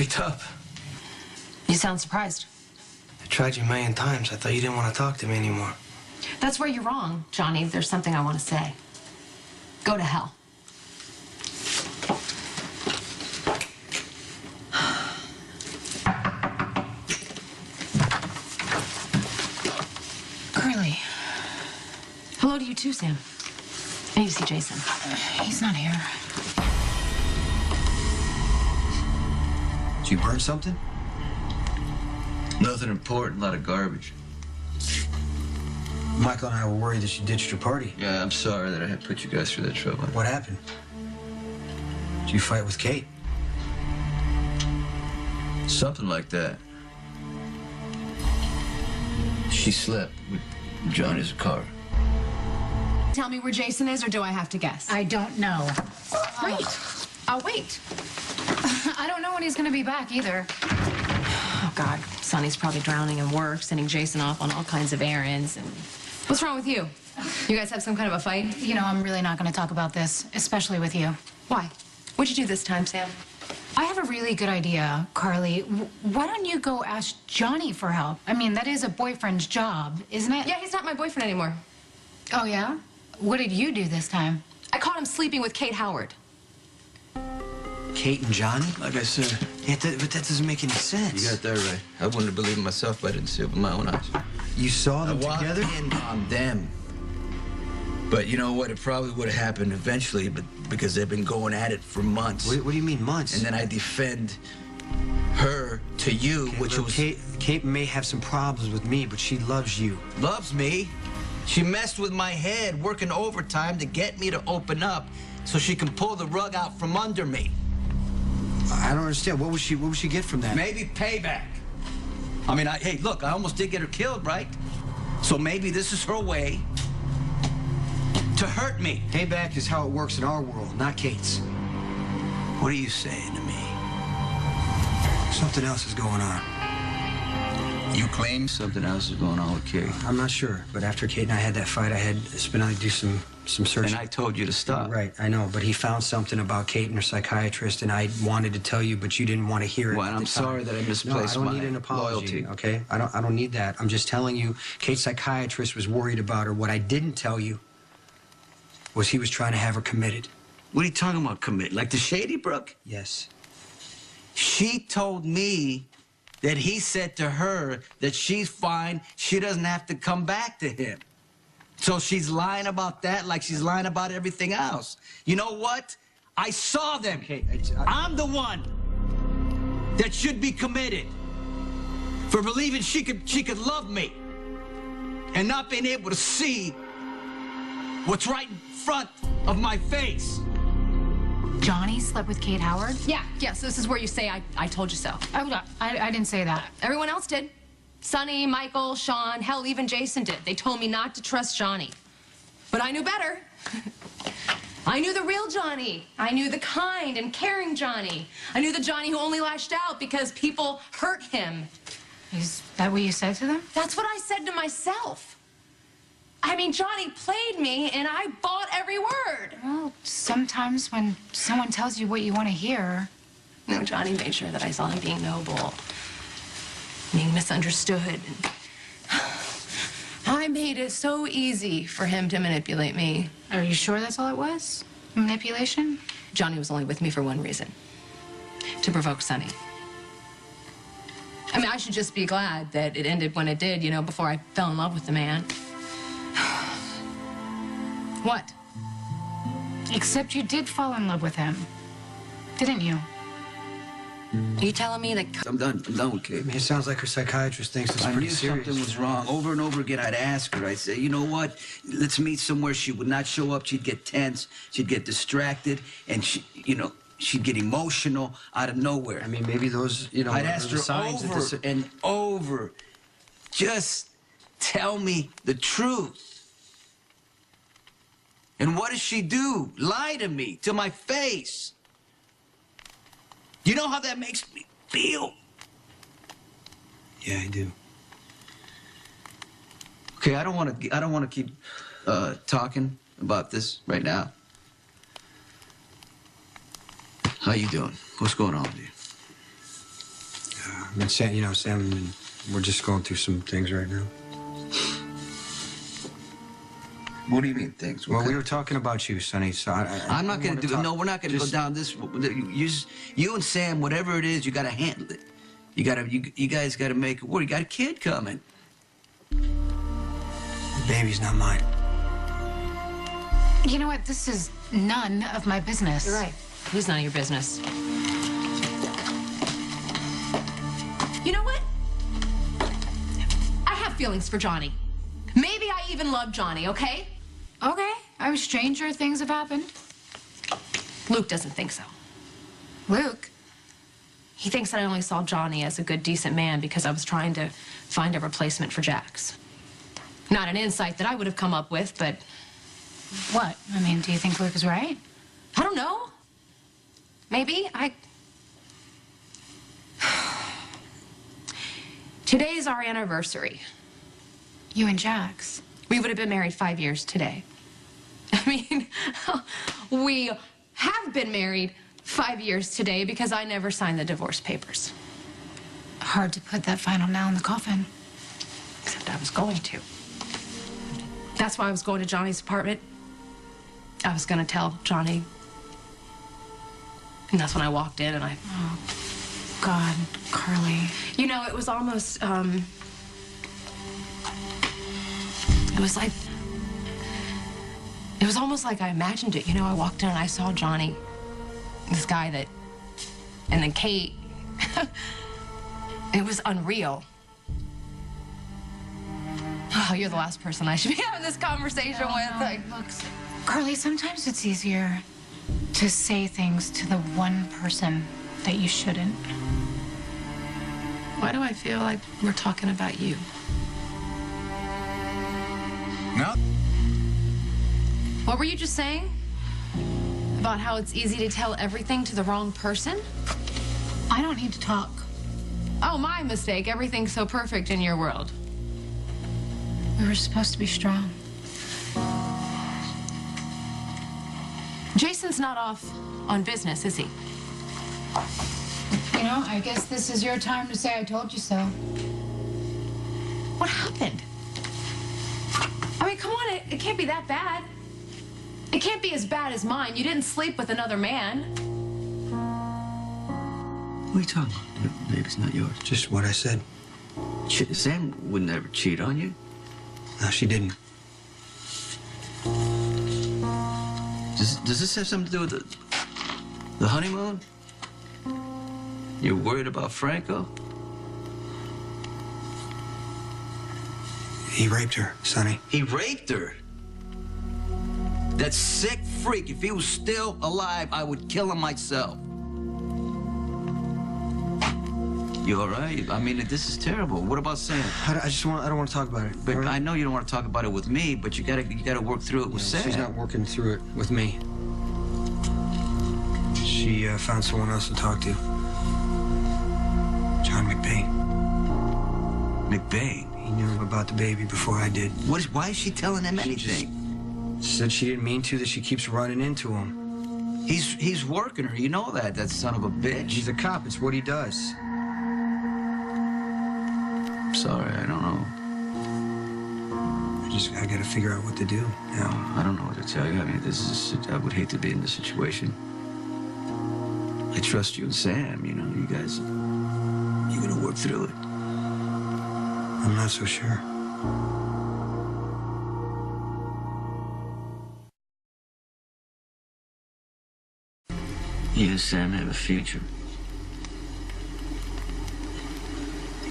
picked up. You sound surprised. I tried you a million times. I thought you didn't want to talk to me anymore. That's where you're wrong, Johnny. There's something I want to say. Go to hell. Curly. Hello to you too, Sam. I need to see Jason. He's not here. Did you burn something? Nothing important, a lot of garbage. Michael and I were worried that you ditched your party. Yeah, I'm sorry that I had put you guys through that trouble. What happened? Did you fight with Kate? Something like that. She slept with Johnny's car. Tell me where Jason is, or do I have to guess? I don't know. Wait. I'll wait. I don't know when he's gonna be back either. Oh, God. Sonny's probably drowning in work, sending Jason off on all kinds of errands. And what's wrong with you? You guys have some kind of a fight? You know, I'm really not gonna talk about this, especially with you. Why? What'd you do this time, Sam? I have a really good idea, Carly. Why don't you go ask Johnny for help? I mean, that is a boyfriend's job, isn't it? Yeah, he's not my boyfriend anymore. Oh, yeah? What did you do this time? I caught him sleeping with Kate Howard. Kate and Johnny? Like I said, Yeah, but that doesn't make any sense. you got that right. I wouldn't have believed it myself if I didn't see it with my own eyes. You saw them I walked together? in on them. But you know what? It probably would have happened eventually, but because they've been going at it for months. What do you mean, months? And then I defend her to you, Okay, which look, was... Kate may have some problems with me, but she loves you. Loves me. She messed with my head, working overtime to get me to open up so she can pull the rug out from under me. I don't understand. What would she get from that? Maybe payback. I mean, hey, look, I almost did get her killed, right? So maybe this is her way to hurt me. Payback is how it works in our world, not Kate's. What are you saying to me? Something else is going on. You claim something else is going on with Kate. I'm not sure, but after Kate and I had that fight, I had Spinelli do some searching. And I told you to stop. Right, I know, but he found something about Kate and her psychiatrist, and I wanted to tell you, but you didn't want to hear it. Well, and I'm sorry that I misplaced no, I don't my need an apology, loyalty. okay? I don't need that. I'm just telling you, Kate's psychiatrist was worried about her. What I didn't tell you was he was trying to have her committed. What are you talking about, commit? Like the Shady Brook? Yes. She told me that he said to her that she's fine, she doesn't have to come back to him. So she's lying about that like she's lying about everything else. You know what? I saw them. Okay, I'm the one that should be committed for believing she could love me and not being able to see what's right in front of my face. Johnny slept with Kate Howard? Yeah, so this is where you say I told you so. I didn't say that. Everyone else did. Sonny, Michael, Sean, hell, even Jason did. They told me not to trust Johnny. But I knew better. I knew the real Johnny. I knew the kind and caring Johnny. I knew the Johnny who only lashed out because people hurt him. Is that what you said to them? That's what I said to myself. I mean, Johnny played me, and I bought every word. Well, sometimes when someone tells you what you want to hear... No, Johnny made sure that I saw him being noble, being misunderstood. I made it so easy for him to manipulate me. Are you sure that's all it was? Manipulation? Johnny was only with me for one reason. To provoke Sonny. I mean, I should just be glad that it ended when it did, you know, before I fell in love with the man. What? Except you did fall in love with him, didn't you? Are you telling me that... I'm done with Kate. I mean, it sounds like her psychiatrist thinks it's I pretty knew serious. something was wrong. Over and over again, I'd ask her. I'd say, you know what? Let's meet somewhere. She would not show up. She'd get tense. She'd get distracted. And, she'd get emotional out of nowhere. I mean, maybe those, I'd ask are the her signs that over and over, just tell me the truth. And what does she do? Lie to me, to my face. You know how that makes me feel? Yeah, I do. Okay, I don't want to keep talking about this right now. How you doing? What's going on with you? I've been saying, you know, Sam, we're just going through some things right now. What do you mean things? Well, we were talking about you, Sonny, so I'm not going to do it. No, we're not going to go down this. You and Sam, whatever it is, you got to handle it. You guys got to make it work. You got a kid coming. The baby's not mine. You know what? This is none of my business. You're right. It is none of your business. You know what? I have feelings for Johnny. Maybe I even love Johnny, okay? Okay. I'm stranger things have happened. Luke doesn't think so. Luke? He thinks that I only saw Johnny as a good, decent man because I was trying to find a replacement for Jax. Not an insight that I would have come up with, but... What? I mean, do you think Luke is right? I don't know. Maybe. Today's our anniversary. You and Jax? We would have been married 5 years today. I mean, we have been married 5 years today because I never signed the divorce papers. Hard to put that final nail in the coffin. Except I was going to. That's why I was going to Johnny's apartment. I was going to tell Johnny. And that's when I walked in and I... Oh, God, Carly. You know, it was almost, it was like... It was almost like I imagined it. You know, I walked in and I saw Johnny, this guy that... And then Kate. It was unreal. Oh, you're the last person I should be having this conversation with. Like, Look, Carly, sometimes it's easier to say things to the one person that you shouldn't. why do I feel like we're talking about you? No. What were you just saying? About how it's easy to tell everything to the wrong person? I don't need to talk. Oh, my mistake. Everything's so perfect in your world. We were supposed to be strong. Jason's not off on business, is he? You know, I guess this is your time to say I told you so. What happened? I mean, come on, it can't be that bad. It can't be as bad as mine. You didn't sleep with another man. What are you talking about? The baby's not yours. Just what I said. Sam would never cheat on you. No, she didn't. Does this have something to do with the honeymoon? You're worried about Franco? He raped her, Sonny. He raped her? That sick freak, if he was still alive, I would kill him myself. You all right? I mean, this is terrible. What about Sam? I don't want to talk about it. But All right? I know you don't want to talk about it with me, but you gotta work through it with Sam. She's not working through it with me. She found someone else to talk to. John McBain. McBain? He knew about the baby before I did. Why is she telling him anything? She said she didn't mean to, that she keeps running into him. He's working her. You know that son of a bitch. He's a cop. It's what he does. Sorry, I don't know. I gotta figure out what to do now. I don't know what to tell you. I mean, I would hate to be in this situation. I trust you and Sam, you know, you guys, you're gonna work through it. I'm not so sure. You and Sam have a future.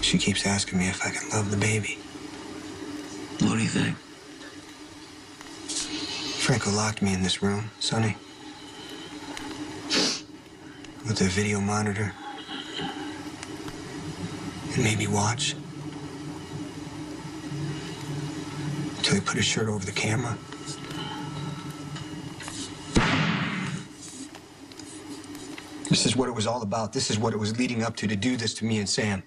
She keeps asking me if I can love the baby. What do you think? Franco locked me in this room, Sonny. With a video monitor. And made me watch. Until he put his shirt over the camera. This is what it was all about. This is what it was leading up to do this to me and Sam.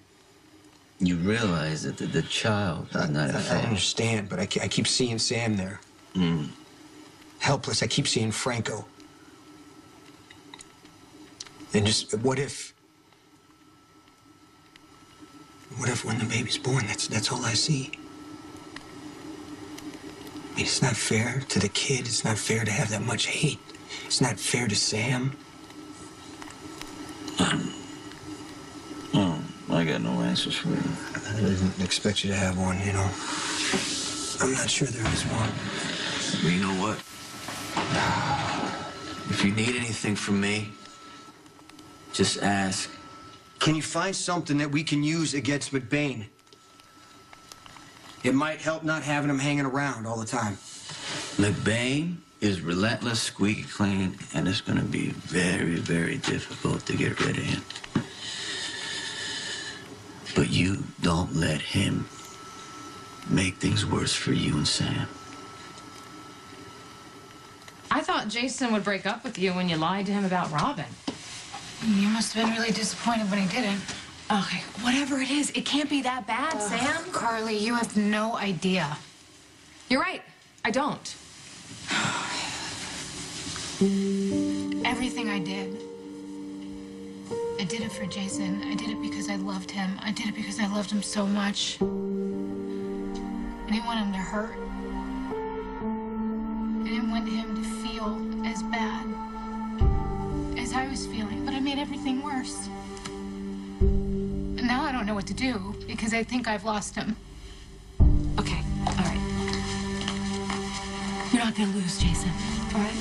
You realize that the child is not a I fan. understand, but I keep seeing Sam there. Helpless. I keep seeing Franco. And just, what if What if when the baby's born, that's all I see? I mean, it's not fair to the kid. It's not fair to have that much hate. It's not fair to Sam. I got no answers for you. I didn't expect you to have one, you know. I'm not sure there is one. Well, you know what? If you need anything from me, just ask. Can you find something that we can use against McBain? It might help not having him hanging around all the time. McBain is relentless, squeaky clean, and it's gonna be very, very difficult to get rid of him. But you don't let him make things worse for you and Sam. I thought Jason would break up with you when you lied to him about Robin. You must have been really disappointed when he didn't. Okay, whatever it is, it can't be that bad, Sam. Carly, you have no idea. You're right. I don't. Everything I did it for Jason. I did it because I loved him. I did it because I loved him so much. I didn't want him to hurt. I didn't want him to feel as bad as I was feeling, but I made everything worse. And now I don't know what to do because I think I've lost him. Okay, all right. You're not gonna lose, Jason, all right?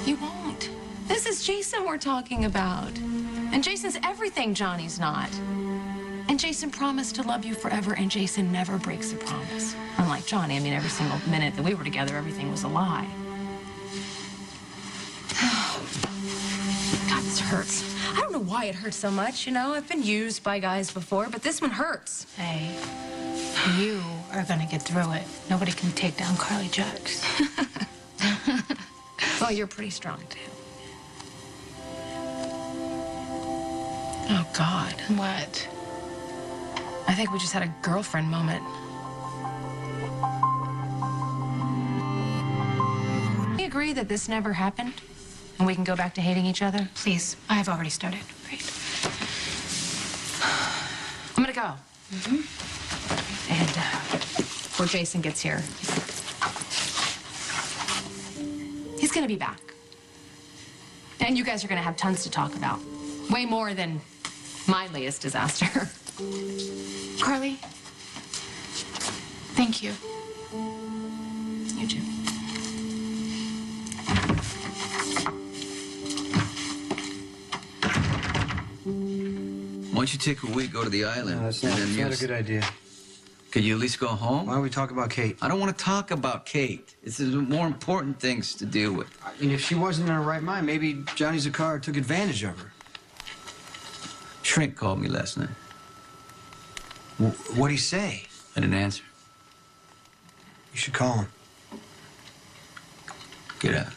You won't. This is Jason we're talking about. And Jason's everything Johnny's not. And Jason promised to love you forever, and Jason never breaks a promise. Unlike Johnny, I mean, every single minute that we were together, everything was a lie. God, this hurts. I don't know why it hurts so much, you know? I've been used by guys before, but this one hurts. Hey, you are gonna get through it. Nobody can take down Carly Jacks. Well, you're pretty strong, too. Oh, God. What? I think we just had a girlfriend moment. We agree that this never happened, and we can go back to hating each other? Please, I have already started. Great. I'm gonna go. And before Jason gets here, he's gonna be back. And you guys are gonna have tons to talk about. Way more than my latest disaster. Carly, thank you. You too. Why don't you take a week, go to the island? No, that's not a good idea. Could you at least go home? Why don't we talk about Kate? I don't want to talk about Kate. There's more important things to deal with. I mean, if she wasn't in her right mind, maybe Johnny Zakar took advantage of her. Shrink called me last night. What'd he say? I didn't answer. You should call him. Get out.